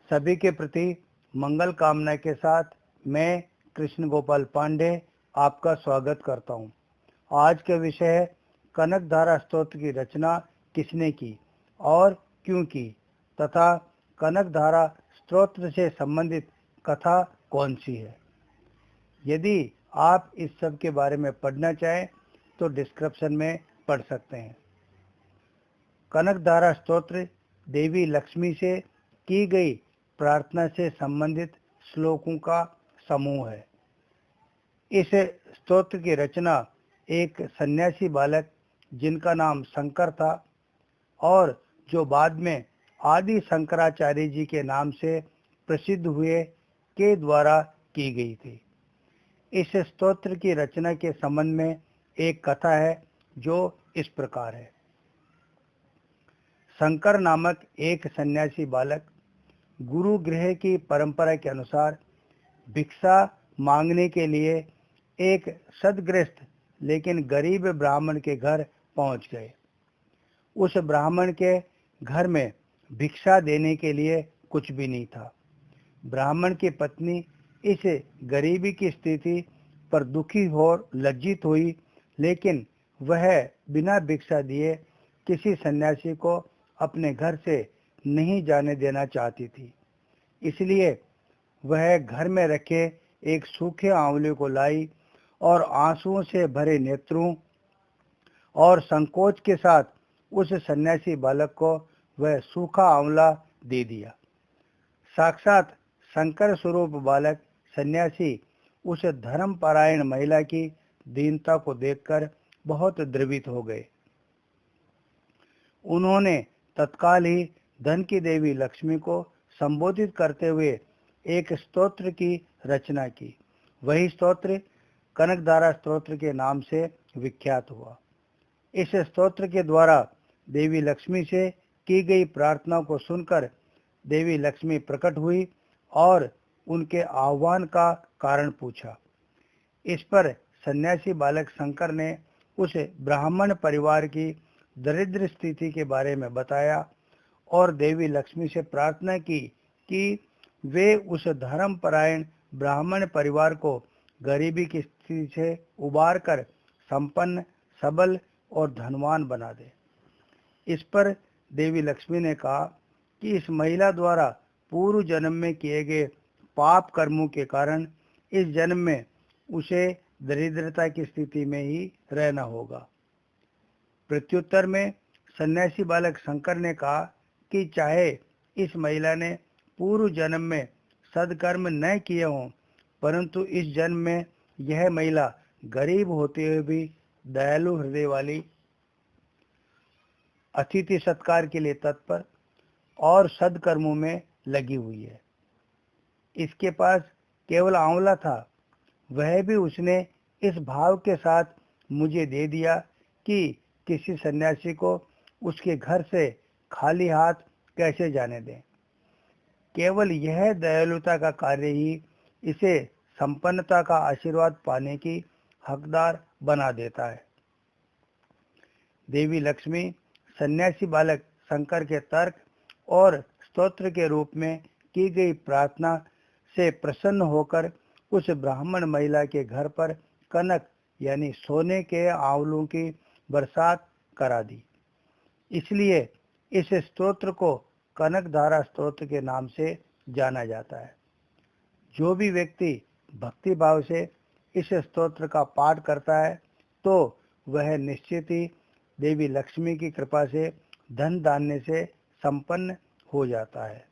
सभी के प्रति मंगल कामना के साथ मैं कृष्ण गोपाल पांडे आपका स्वागत करता हूं। आज का विषय है कनकधारा स्तोत्र की रचना किसने की और क्यों की तथा कनकधारा स्तोत्र से संबंधित कथा कौन सी है। यदि आप इस सब के बारे में पढ़ना चाहें तो डिस्क्रिप्शन में पढ़ सकते हैं। कनकधारा स्तोत्र देवी लक्ष्मी से की गई प्रार्थना से संबंधित श्लोकों का समूह है। इस स्तोत्र की रचना एक सन्यासी बालक जिनका नाम शंकर था और जो बाद में आदि शंकराचार्य जी के नाम से प्रसिद्ध हुए के द्वारा की गई थी। इस स्तोत्र की रचना के संबंध में एक कथा है जो इस प्रकार है। शंकर नामक एक सन्यासी बालक गुरु गृह की परंपरा के अनुसार भिक्षा मांगने के लिए एक सदग्रस्त लेकिन गरीब ब्राह्मण के घर पहुंच गए। उस ब्राह्मण के घर में भिक्षा देने के लिए कुछ भी नहीं था। ब्राह्मण की पत्नी इस गरीबी की स्थिति पर दुखी और लज्जित हुई, लेकिन वह बिना भिक्षा दिए किसी सन्यासी को अपने घर से नहीं जाने देना चाहती थी। इसलिए वह घर में रखे एक सूखे आंवले को लाई और आंसुओं से भरे नेत्रों और संकोच के साथ उस सन्यासी बालक को वह सूखा आंवला दे दिया। साक्षात शंकर स्वरूप बालक सन्यासी उस धर्मपरायण महिला की दीनता को देखकर बहुत द्रवित हो गए। उन्होंने तत्काल ही धन की देवी लक्ष्मी को संबोधित करते हुए एक स्तोत्र की रचना की। वही स्तोत्र कनकधारा स्तोत्र के नाम से विख्यात हुआ। इस स्तोत्र के द्वारा देवी लक्ष्मी से की गई प्रार्थना को सुनकर देवी लक्ष्मी प्रकट हुई और उनके आह्वान का कारण पूछा। इस पर सन्यासी बालक शंकर ने उस ब्राह्मण परिवार की दरिद्र स्थिति के बारे में बताया और देवी लक्ष्मी से प्रार्थना की कि वे उस धर्मपरायण ब्राह्मण परिवार को गरीबी की स्थिति से उबार कर संपन्न, सबल और धनवान बना दे। इस पर देवी लक्ष्मी ने कहा कि इस महिला द्वारा पूर्व जन्म में किए गए पाप कर्मों के कारण इस जन्म में उसे दरिद्रता की स्थिति में ही रहना होगा। प्रत्युत्तर में सन्यासी बालक शंकर ने कहा कि चाहे इस महिला ने पूर्व जन्म में सदकर्म न किए हों, परंतु इस जन्म में यह महिला गरीब होते हुए भी दयालु हृदय वाली, अतिथि सत्कार के लिए तत्पर और सदकर्मों में लगी हुई है। इसके पास केवल आंवला था, वह भी उसने इस भाव के साथ मुझे दे दिया कि किसी सन्यासी को उसके घर से खाली हाथ कैसे जाने दें। केवल यह दयालुता का कार्य ही इसे संपन्नता का आशीर्वाद पाने की हकदार बना देता है। देवी लक्ष्मी सन्यासी बालक शंकर के तर्क और स्तोत्र के रूप में की गई प्रार्थना से प्रसन्न होकर उस ब्राह्मण महिला के घर पर कनक यानी सोने के आंवलों की बरसात करा दी। इसलिए इस स्तोत्र को कनकधारा स्तोत्र के नाम से जाना जाता है। जो भी व्यक्ति भक्ति भाव से इस स्तोत्र का पाठ करता है तो वह निश्चित ही देवी लक्ष्मी की कृपा से धन धान्य से संपन्न हो जाता है।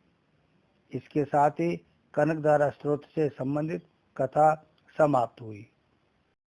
इसके साथ ही कनकधारा स्तोत्र से संबंधित कथा समाप्त हुई।